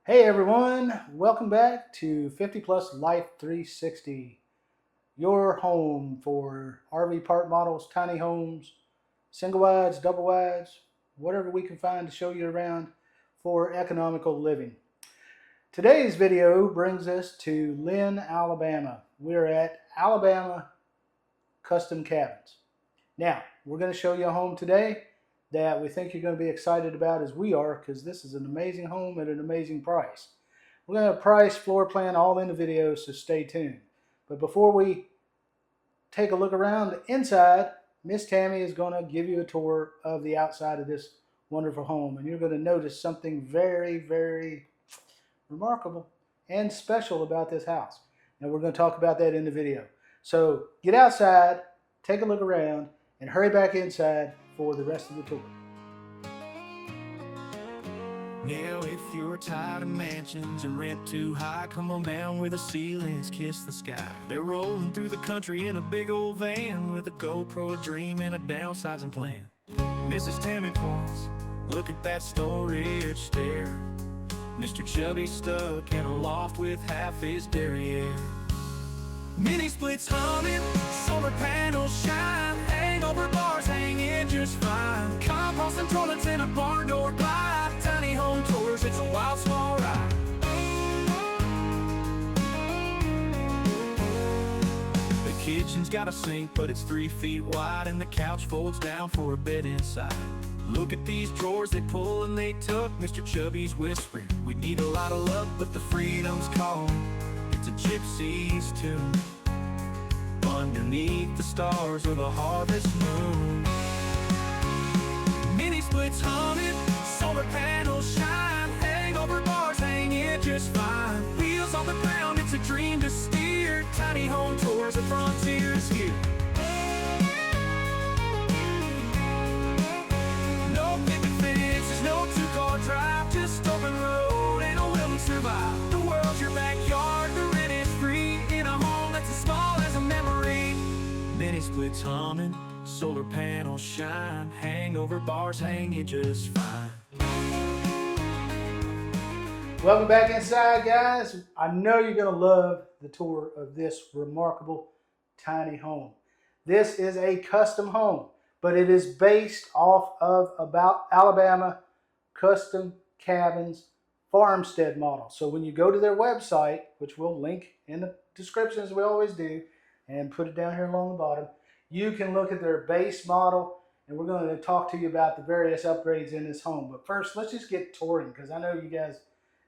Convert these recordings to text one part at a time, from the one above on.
Hey everyone, welcome back to 50 Plus Life 360, your home for RV park models, tiny homes, single wides, double wides, whatever we can find to show you around for economical living. Today's video brings us to Lynn, Alabama. We're at Alabama Custom Cabins. Now, we're going to show you a home today that we think you're going to be excited about as we are, because this is an amazing home at an amazing price. We're going to price, floor plan, all in the video, so stay tuned. But before we take a look around the inside, Miss Tammy is going to give you a tour of the outside of this wonderful home, and you're going to notice something very, very remarkable and special about this house. And we're going to talk about that in the video. So get outside, take a look around, and hurry back inside for the rest of the tour. Now if you're tired of mansions and rent too high, come on down where the ceilings kiss the sky. They're rolling through the country in a big old van with a GoPro, a dream, and a downsizing plan. Mrs. Tammy points, look at that storage stair. Mr. Chubby stuck in a loft with half his derriere. Mini splits humming, solar panels shine, hangover bars hanging just fine. Compost and toilets in a barn door glide, tiny home tours, it's a wild small ride. The kitchen's got a sink, but it's 3 feet wide, and the couch folds down for a bed inside. Look at these drawers, they pull and they tuck. Mr. Chubby's whispering, we need a lot of luck, but the freedom's calling. It's a gypsy's tune underneath the stars of the harvest moon. Mini splits humming, solar panels shine, hangover bars hanging just fine. Wheels on the ground, it's a dream to steer, tiny home tours, the frontier's here. No picket fences, no two-car drive, just open road and a will to survive. The world's your backyard, the rent is free, in a home that's as small as a memory. Mini splits humming, solar panels shine, hangover bars hanging just fine. Welcome back inside, guys. I know you're going to love the tour of this remarkable tiny home. This is a custom home, but it is based off of about Alabama Custom Cabins Farmstead model. So when you go to their website, which we'll link in the description as we always do, and put it down here along the bottom, you can look at their base model, and we're going to talk to you about the various upgrades in this home. But first, let's just get touring, because I know you guys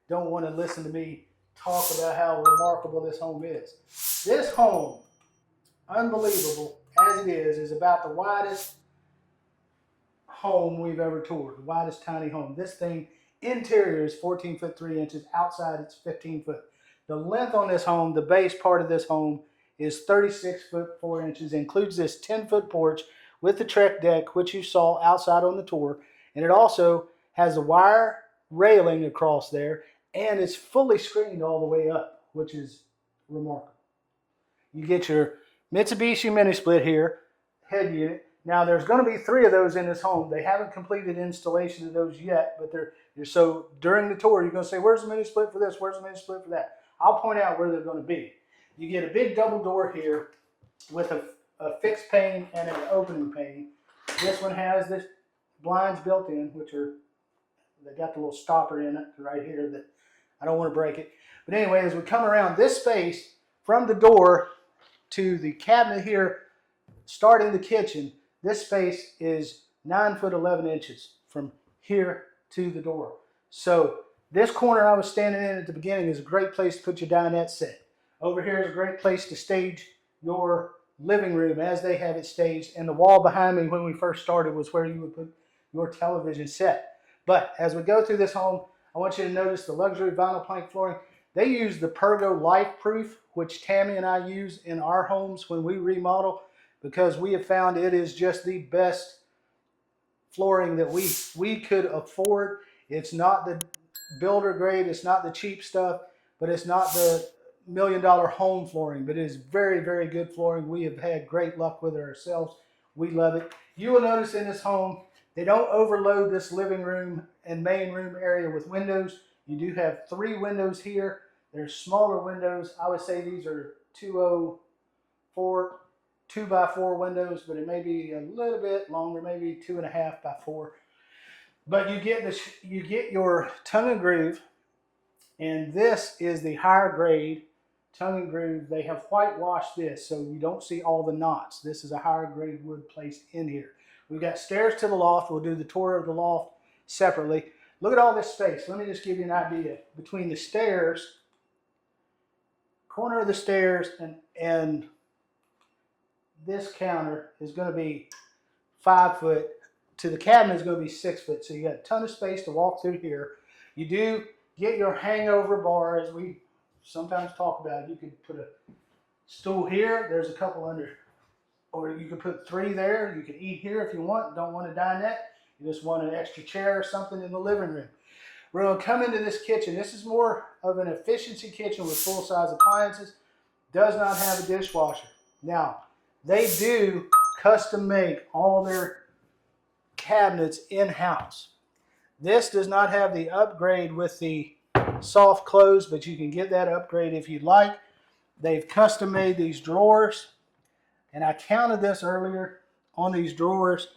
don't want to listen to me talk about how remarkable this home is. This home, unbelievable as it is about the widest home we've ever toured, the widest tiny home. This thing, interior is 14 foot 3 inches, outside it's 15 foot. The length on this home, the base part of this home, is 36 foot 4 inches, includes this 10-foot porch with the Trex deck, which you saw outside on the tour. And it also has a wire railing across there, and it's fully screened all the way up, which is remarkable. You get your Mitsubishi mini split here, head unit. Now there's going to be 3 of those in this home. They haven't completed installation of those yet, but so during the tour you're going to say, where's the mini split for this, where's the mini split for that? I'll point out where they're going to be. You get a big double door here with a fixed pane and an opening pane. This one has this blinds built in, they got the little stopper in it right here that I don't want to break it. But anyway, as we come around this space from the door to the cabinet here, starting the kitchen, this space is 9 foot 11 inches from here to the door. So this corner I was standing in at the beginning is a great place to put your dinette set. Over here is a great place to stage your living room as they have it staged. And the wall behind me when we first started was where you would put your television set. But as we go through this home, I want you to notice the luxury vinyl plank flooring. They use the Pergo Life Proof, which Tammy and I use in our homes when we remodel, because we have found it is just the best flooring that we could afford. It's not the builder grade, it's not the cheap stuff, but it's not the $1 million home flooring, but it is very, very good flooring. We have had great luck with it ourselves. We love it. You will notice in this home, they don't overload this living room and main room area with windows. You do have 3 windows here. There's smaller windows. I would say these are 2x4 windows, but it may be a little bit longer, maybe 2.5 by 4. But you get this, you get your tongue and groove, and this is the higher grade tongue and groove. They have whitewashed this, so you don't see all the knots. This is a higher grade wood placed in here. We've got stairs to the loft. We'll do the tour of the loft separately. Look at all this space. Let me just give you an idea. Between the stairs, corner of the stairs, and this counter is going to be 5 foot. To the cabinet is going to be 6 foot. So you got a ton of space to walk through here. You do get your hangover bar, as we sometimes talk about. You could put a stool here. There's a couple under, or you could put 3 there. You could eat here if you want. Don't want to dinette. You just want an extra chair or something in the living room. We're going to come into this kitchen. This is more of an efficiency kitchen with full-size appliances. Does not have a dishwasher. Now, they do custom make all their cabinets in-house. This does not have the upgrade with the soft close, but you can get that upgrade if you'd like. They've custom made these drawers, and I counted this earlier on these drawers.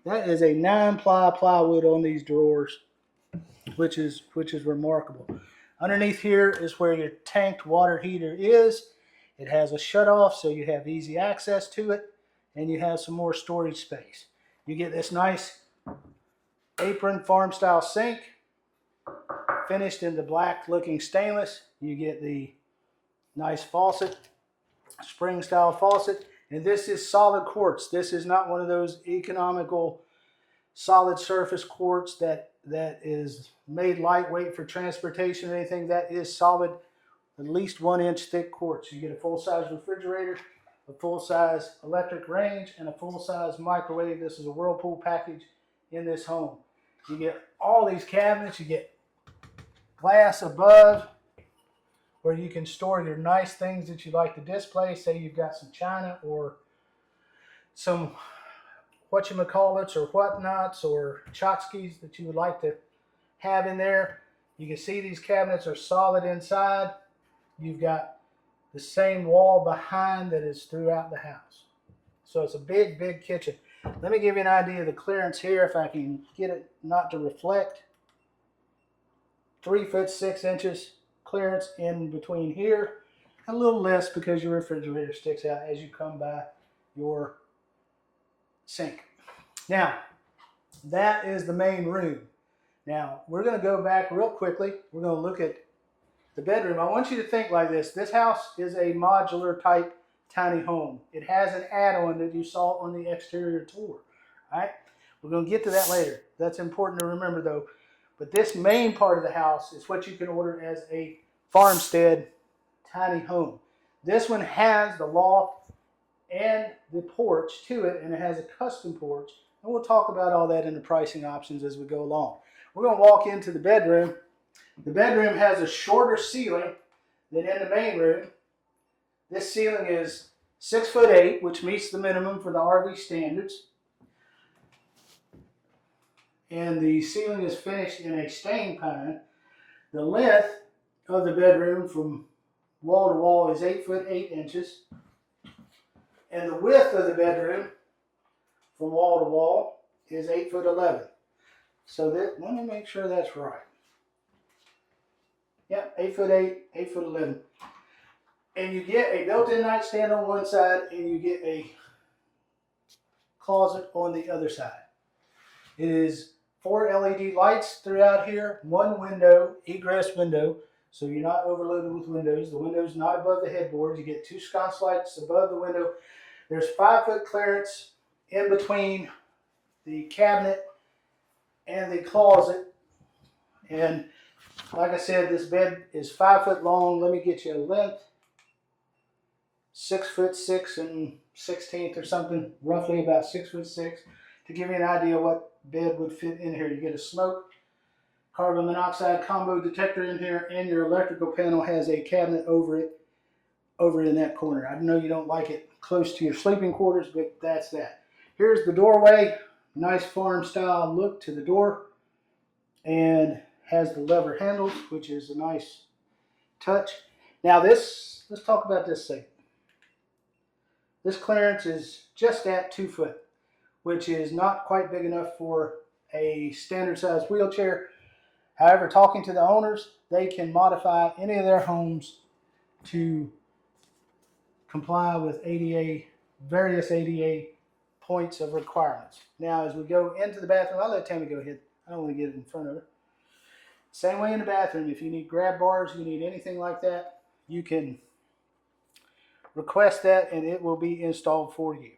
That is a 9-ply plywood on these drawers, which is remarkable. Underneath here is where your tanked water heater is. It has a shutoff, so you have easy access to it, and you have some more storage space. You get this nice apron farm style sink, finished in the black looking stainless. You get the nice faucet, spring style faucet, and this is solid quartz. This is not one of those economical solid surface quartz that is made lightweight for transportation or anything. That is solid, at least 1 inch thick quartz. You get a full-size refrigerator, a full-size electric range, and a full-size microwave. This is a Whirlpool package in this home. You get all these cabinets. You get glass above where you can store your nice things that you like to display. Say you've got some china or some whatchamacallits or whatnots or tchotchkes that you would like to have in there. You can see these cabinets are solid inside. You've got the same wall behind that is throughout the house. So it's a big, big kitchen. Let me give you an idea of the clearance here if I can get it not to reflect. 3 foot 6 inches clearance in between here. A little less because your refrigerator sticks out as you come by your sink. Now, that is the main room. Now, we're going to go back real quickly. We're going to look at the bedroom. I want you to think like this. This house is a modular type tiny home. It has an add-on that you saw on the exterior tour. All right? We're going to get to that later. That's important to remember though. But this main part of the house is what you can order as a farmstead tiny home. This one has the loft and the porch to it, and it has a custom porch. And we'll talk about all that in the pricing options as we go along. We're going to walk into the bedroom. The bedroom has a shorter ceiling than in the main room. This ceiling is 6'8", which meets the minimum for the RV standards. And the ceiling is finished in a stained pine. The length of the bedroom from wall to wall is 8 foot 8 inches. And the width of the bedroom from wall to wall is 8 foot 11. So that, let me make sure that's right. Yep, 8 foot 8, 8 foot 11. And you get a built-in nightstand on one side, and you get a closet on the other side. It is 4 LED lights throughout here, 1 window, egress window, so you're not overloaded with windows. The window's not above the headboard. You get 2 sconce lights above the window. There's 5 foot clearance in between the cabinet and the closet. And like I said, this bed is 5 foot long. Let me get you a length. 6 foot 6 and 16th or something, roughly about 6 foot 6. To give you an idea what bed would fit in here. You get a smoke, carbon monoxide combo detector in here, and your electrical panel has a cabinet over it, over in that corner. I know you don't like it close to your sleeping quarters, but that's that. Here's the doorway. Nice farm style look to the door. And has the lever handles, which is a nice touch. Now let's talk about this thing. This clearance is just at 2 foot, which is not quite big enough for a standard size wheelchair. However, talking to the owners, they can modify any of their homes to comply with ADA, various ADA points of requirements. Now, as we go into the bathroom, I'll let Tammy go ahead. I don't want to get it in front of her. Same way in the bathroom. If you need grab bars, you need anything like that, you can request that and it will be installed for you.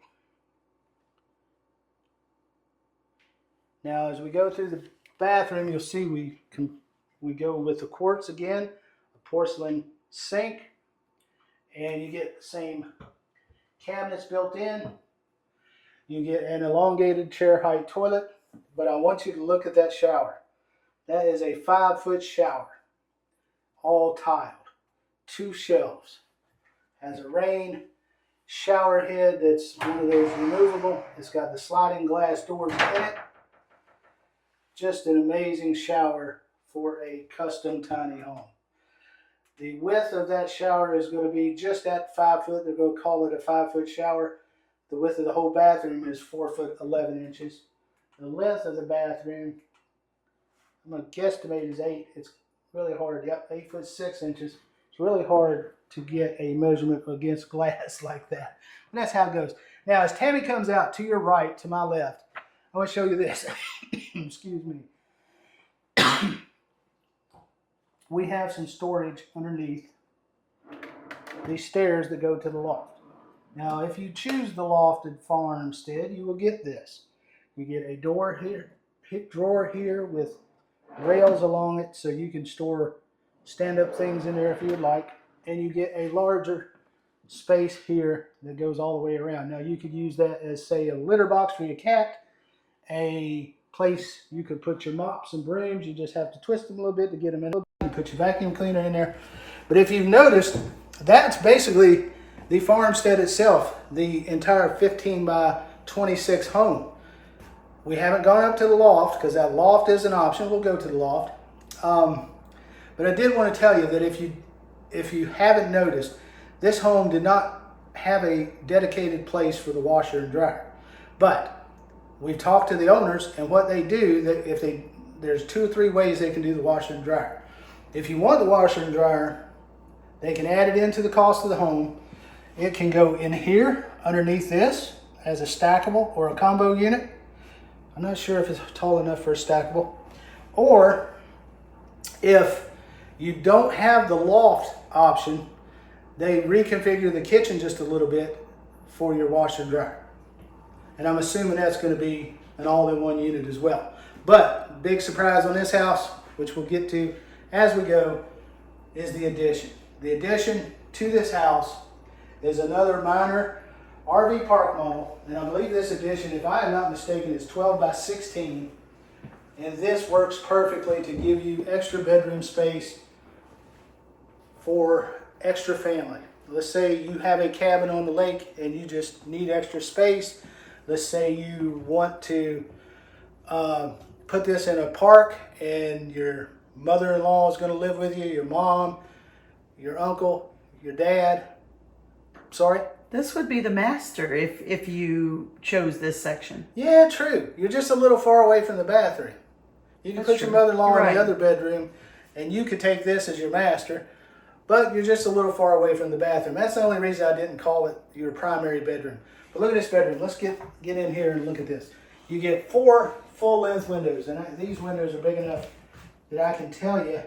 Now, as we go through the bathroom, you'll see we go with the quartz again, a porcelain sink, and you get the same cabinets built in. You get an elongated chair height toilet, but I want you to look at that shower. That is a 5 foot shower, all tiled, 2 shelves. Has a rain shower head that's one of those removable. It's got the sliding glass doors in it. Just an amazing shower for a custom tiny home. The width of that shower is going to be just at 5 foot. They're going to call it a 5 foot shower. The width of the whole bathroom is 4 foot 11 inches. The length of the bathroom, I'm going to guesstimate, is 8. It's really hard. Yep, 8 foot 6 inches. It's really hard to get a measurement against glass like that. But that's how it goes. Now, as Tammy comes out to your right, to my left, I want to show you this. Excuse me. We have some storage underneath these stairs that go to the loft. Now, if you choose the loft at Farmstead, you will get this. You get a door here, drawer here with rails along it so you can store stand-up things in there if you would like. And you get a larger space here that goes all the way around. Now, you could use that as, say, a litter box for your cat, a place you could put your mops and brooms. You just have to twist them a little bit to get them in. You put your vacuum cleaner in there. But if you've noticed, that's basically the farmstead itself, the entire 15 by 26 home. We haven't gone up to the loft because that loft is an option. We'll go to the loft. But I did want to tell you that if you haven't noticed, this home did not have a dedicated place for the washer and dryer. But we've talked to the owners, and what they do, that there's 2 or 3 ways they can do the washer and dryer. If you want the washer and dryer, they can add it into the cost of the home. It can go in here underneath this as a stackable or a combo unit. I'm not sure if it's tall enough for a stackable. Or if you don't have the loft option, they reconfigure the kitchen just a little bit for your washer and dryer. And I'm assuming that's going to be an all-in-one unit as well. But big surprise on this house, which we'll get to as we go, is the addition. The addition to this house is another minor RV park model, and I believe this addition, if I am not mistaken, is 12 by 16, and this works perfectly to give you extra bedroom space for extra family. Let's say you have a cabin on the lake and you just need extra space. Let's say you want to put this in a park and your mother-in-law is going to live with you, your mom, your uncle, your dad. Sorry? This would be the master if you chose this section. Yeah, true. You're just a little far away from the bathroom. You can put your mother-in-law in the other bedroom, and you could take this as your master, but you're just a little far away from the bathroom. That's the only reason I didn't call it your primary bedroom. But look at this bedroom. Let's get in here and look at this. You get 4 full-length windows, and these windows are big enough that I can tell you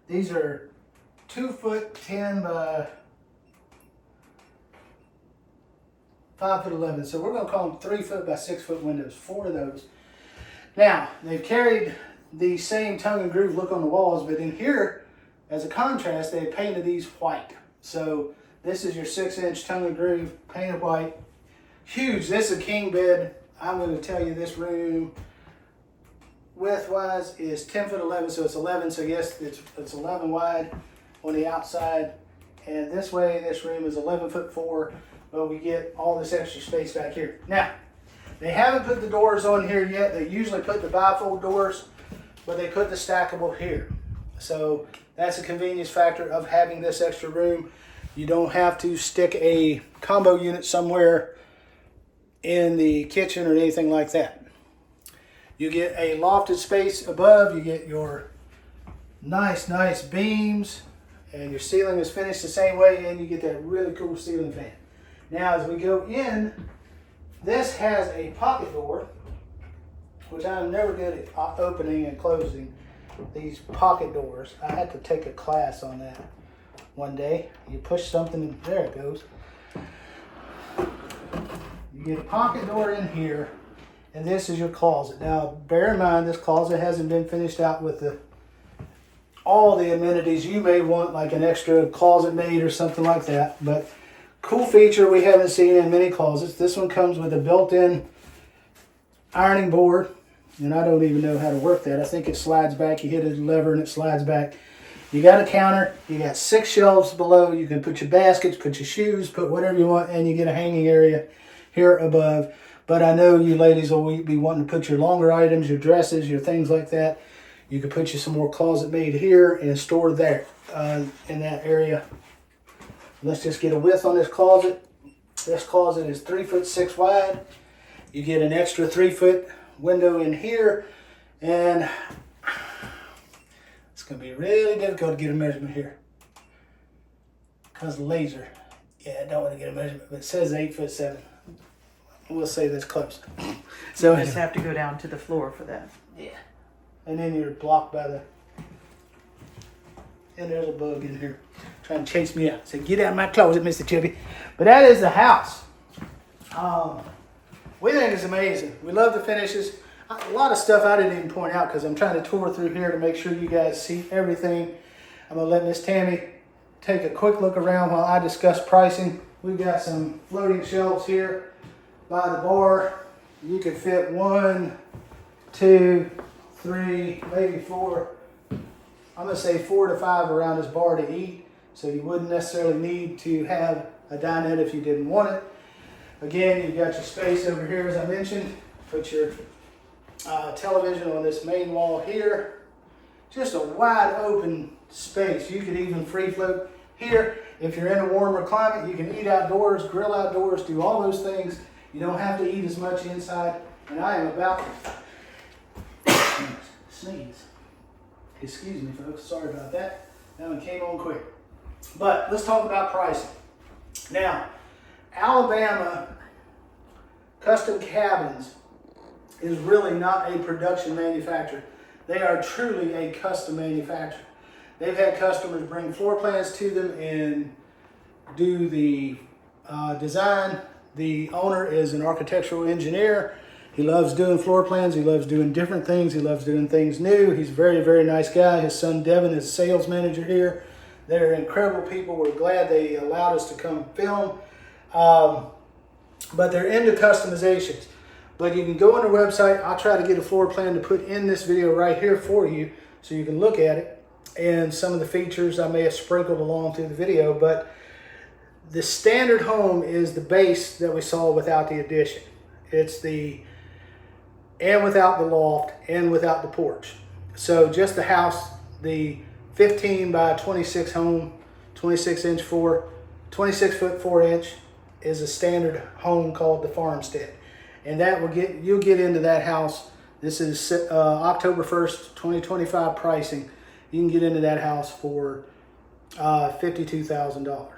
these are 2 foot 10 by 5 foot 11. So we're going to call them 3 foot by 6 foot windows. 4 of those. Now, they've carried the same tongue and groove look on the walls, but in here, as a contrast, they painted these white. So this is your 6-inch tongue and groove painted white. Huge. This is a king bed. I'm going to tell you this room width-wise is 10 foot 11, so it's 11. So yes, it's 11 wide on the outside. And this way, this room is 11 foot 4, but we get all this extra space back here. Now, they haven't put the doors on here yet. They usually put the bifold doors but they put the stackable here. So that's a convenience factor of having this extra room. You don't have to stick a combo unit somewhere in the kitchen or anything like that. You get a lofted space above, you get your nice beams, and your ceiling is finished the same way, and you get that really cool ceiling fan. Now as we go in, this has a pocket door, which I'm never good at opening and closing these pocket doors. I had to take a class on that one day. You push something and there it goes. You get a pocket door in here, and this is your closet. Now bear in mind, this closet hasn't been finished out with all the amenities you may want, like an extra closet made or something like that. But cool feature we haven't seen in many closets. This one comes with a built-in ironing board, and I don't even know how to work that. I think it slides back. You hit a lever and it slides back. You got a counter. You got 6 shelves below. You can put your baskets, put your shoes, put whatever you want, and you get a hanging area here above. But I know you ladies will be wanting to put your longer items, your dresses, your things like that. You can put you some more closet made here and store there in that area. Let's just get a width on this closet. This closet is 3'6" wide. You get an extra 3-foot window in here, and it's going to be really difficult to get a measurement here because the laser. Yeah, I don't want to get a measurement, but it says 8'7". We'll say that's close. So You just have to go down to the floor for that. yeah. And then you're blocked by the, and there's a bug in here trying to chase me out. So get out of my closet, Mr. Chippy. But that is the house. We think it's amazing. We love the finishes. A lot of stuff I didn't even point out because I'm trying to tour through here to make sure you guys see everything. I'm gonna let Miss Tammy take a quick look around while I discuss pricing. We've got some floating shelves here by the bar. You can fit 1, 2, 3, maybe 4. I'm gonna say 4 to 5 around this bar to eat. So you wouldn't necessarily need to have a dinette if you didn't want it. Again, you've got your space over here, as I mentioned. Put your television on this main wall here. Just a wide open space. You could even free float here. If you're in a warmer climate, you can eat outdoors, grill outdoors, do all those things. You don't have to eat as much inside. And I am about to sneeze. Excuse me, folks. Sorry about that. That one came on quick. But let's talk about pricing. Now, Alabama Custom Cabins is really not a production manufacturer. They are truly a custom manufacturer. They've had customers bring floor plans to them and do the design. The owner is an architectural engineer. He loves doing floor plans. He loves doing different things. He loves doing things new. He's a very, very nice guy. His son Devin is sales manager here. They're incredible people. We're glad they allowed us to come film. But they're into customizations. But you can go on their website. I'll try to get a floor plan to put in this video right here for you so you can look at it. And some of the features I may have sprinkled along through the video. But the standard home is the base that we saw without the addition. It's the, and without the loft, and without the porch. So just the house, the 15 by 26 home, 26 foot 4 inch is a standard home called the Farmstead. And that will you'll get into that house. This is October 1st, 2025 pricing. You can get into that house for $52,000,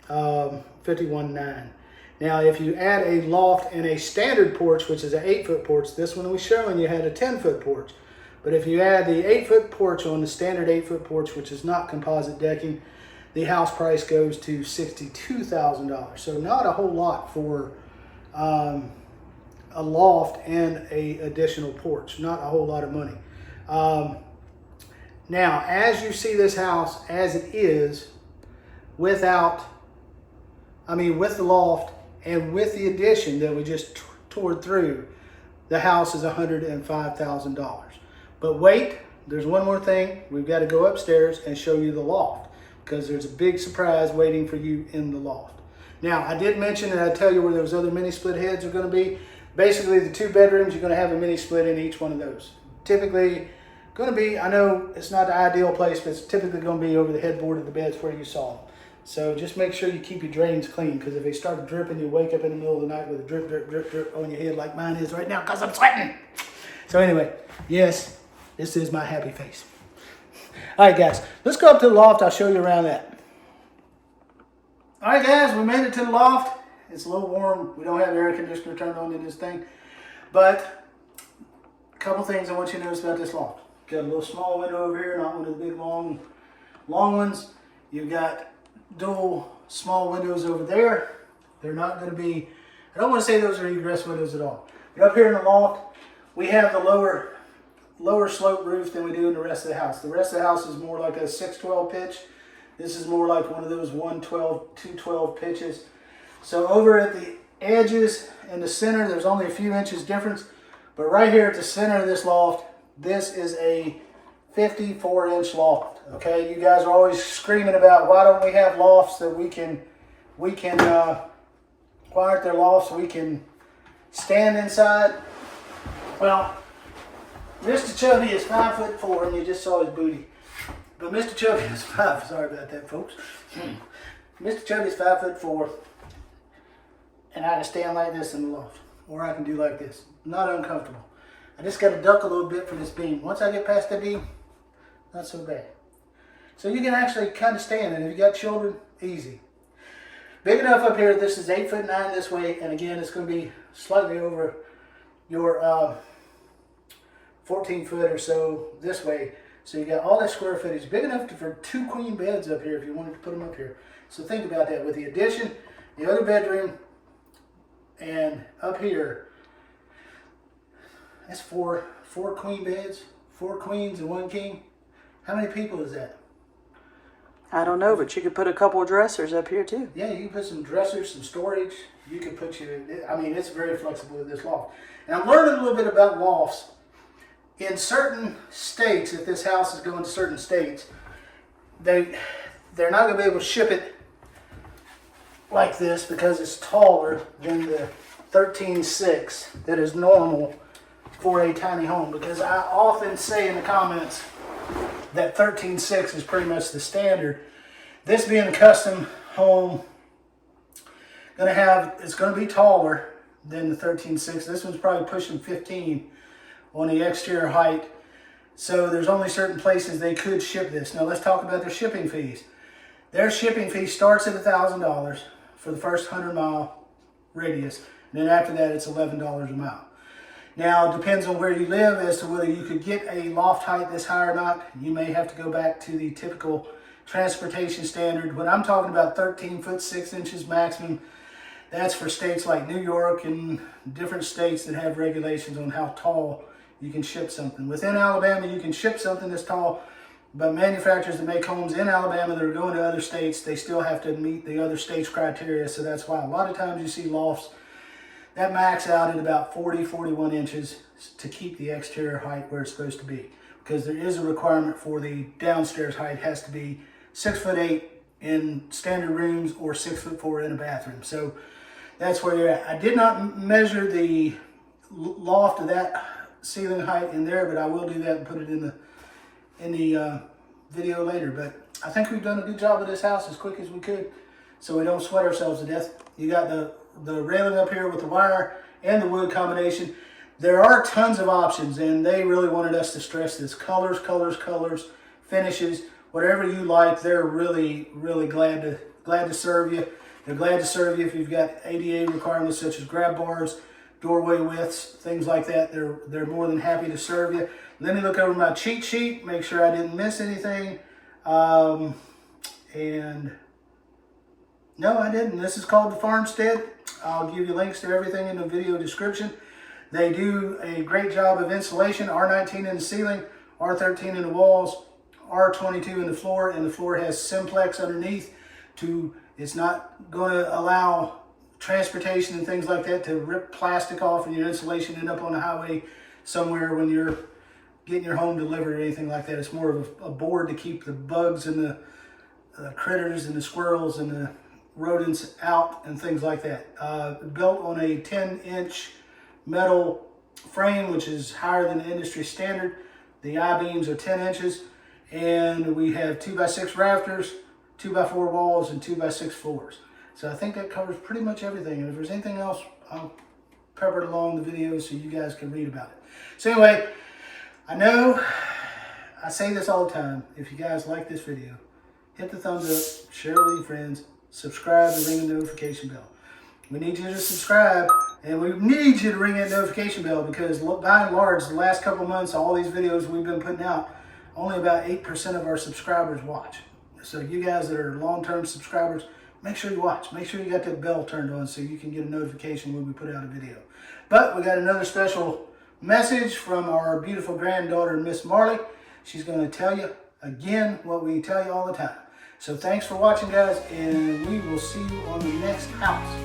$51,900. Now, if you add a loft and a standard porch, which is an 8-foot porch, this one was showing you had a 10-foot porch. But if you add the 8-foot porch on the standard 8-foot porch, which is not composite decking, the house price goes to $62,000. So not a whole lot for a loft and a additional porch. Not a whole lot of money. Now, as you see this house as it is, with the loft and with the addition that we just toured through, the house is $105,000. But wait, there's one more thing. We've got to go upstairs and show you the loft because there's a big surprise waiting for you in the loft. Now, I did mention that I'd tell you where those other mini split heads are going to be. Basically, the 2 bedrooms, you're going to have a mini split in each one of those. Typically, going to be, I know it's not the ideal place, but it's typically going to be over the headboard of the beds where you saw them. So just make sure you keep your drains clean, because if they start dripping, you wake up in the middle of the night with a drip, drip, drip, drip on your head like mine is right now because I'm sweating. So anyway, yes, this is my happy face. All right, guys, let's go up to the loft. I'll show you around that. All right, guys, we made it to the loft. It's a little warm. We don't have the air conditioner turned on in this thing. But a couple things I want you to notice about this loft. Got a little small window over here, not one of the big long ones. You've got dual small windows over there. They're not going to be, I don't want to say those are egress windows at all. But up here in the loft, we have the lower slope roof than we do in the rest of the house. The rest of the house is more like a 612 pitch. This is more like one of those 112, 212 pitches. So over at the edges in the center, there's only a few inches difference. But right here at the center of this loft, this is a 54-inch loft. Okay, you guys are always screaming about why don't we have lofts that why aren't there lofts we can stand inside? Well, Mr. Chubby is 5'4", and you just saw his booty. But Mr. Chubby is sorry about that, folks. Mr. Chubby is 5'4", and I can stand like this in the loft, or I can do like this. Not uncomfortable. I just got to duck a little bit for this beam. Once I get past that beam, not so bad. So you can actually kind of stand, and if you got children, easy. Big enough up here. This is 8'9" this way, and again, it's going to be slightly over your 14 foot or so this way. So you got all that square footage, big enough for 2 queen beds up here if you wanted to put them up here. So think about that. With the addition, the other bedroom, and up here, that's four queen beds, 4 queens and 1 king. How many people is that? I don't know, but you could put a couple of dressers up here too. Yeah, you can put some dressers, some storage. You can put it's very flexible with this loft. And I'm learning a little bit about lofts. In certain states, if this house is going to certain states, they're not going to be able to ship it like this because it's taller than the 13.6 that is normal for a tiny home. Because I often say in the comments that 13.6 is pretty much the standard. This being a custom home, it's going to be taller than the 13.6. This one's probably pushing 15 on the exterior height. So there's only certain places they could ship this. Now let's talk about their shipping fees. Their shipping fee starts at $1,000 for the first 100-mile radius. And then after that, it's $11 a mile. Now, it depends on where you live as to whether you could get a loft height this high or not. You may have to go back to the typical transportation standard. When I'm talking about 13 foot 6 inches maximum, that's for states like New York and different states that have regulations on how tall you can ship something. Within Alabama, you can ship something this tall, but manufacturers that make homes in Alabama that are going to other states, they still have to meet the other states' criteria. So that's why a lot of times you see lofts that max out at about 40, 41 inches to keep the exterior height where it's supposed to be. Because there is a requirement for the downstairs height. It has to be 6'8" in standard rooms or 6'4" in a bathroom. So that's where you're at. I did not measure the loft of that ceiling height in there, but I will do that and put it in the video later. But I think we've done a good job of this house as quick as we could, so we don't sweat ourselves to death. You got the railing up here with the wire and the wood combination. There are tons of options, and they really wanted us to stress this. Colors, finishes, whatever you like. They're really, really glad to serve you. They're glad to serve you if you've got ADA requirements such as grab bars, doorway widths, things like that. They're more than happy to serve you. Let me look over my cheat sheet, make sure I didn't miss anything. And no, I didn't. This is called the Farmstead. I'll give you links to everything in the video description. They do a great job of insulation, R19 in the ceiling, R13 in the walls, R22 in the floor, and the floor has simplex underneath it's not going to allow transportation and things like that to rip plastic off and your insulation end up on the highway somewhere when you're getting your home delivered or anything like that. It's more of a board to keep the bugs and the critters and the squirrels and the rodents out and things like that. Built on a 10-inch metal frame, which is higher than the industry standard, The I-beams are 10 inches, and we have 2x6 rafters, 2x4 walls, and 2x6 floors. So I think that covers pretty much everything. And if there's anything else, I'll cover it along the video so you guys can read about it. So anyway, I know I say this all the time. If you guys like this video, hit the thumbs up, share it with your friends, subscribe, and ring the notification bell. We need you to subscribe, and we need you to ring that notification bell, because by and large, the last couple months, all these videos we've been putting out, only about 8% of our subscribers watch. So you guys that are long-term subscribers, make sure you watch. Make sure you got that bell turned on so you can get a notification when we put out a video. But we got another special message from our beautiful granddaughter, Miss Marley. She's going to tell you again what we tell you all the time. So thanks for watching, guys, and we will see you on the next house.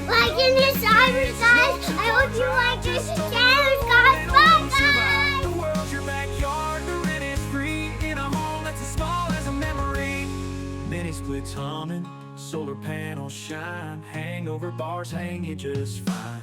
Like in this Irish guys, I hope you like this channel, guys. Bye, The world's your backyard, the rent is free in a home that's as small as a memory. Mini splits humming, solar panels shine, hangover bars hang you just fine.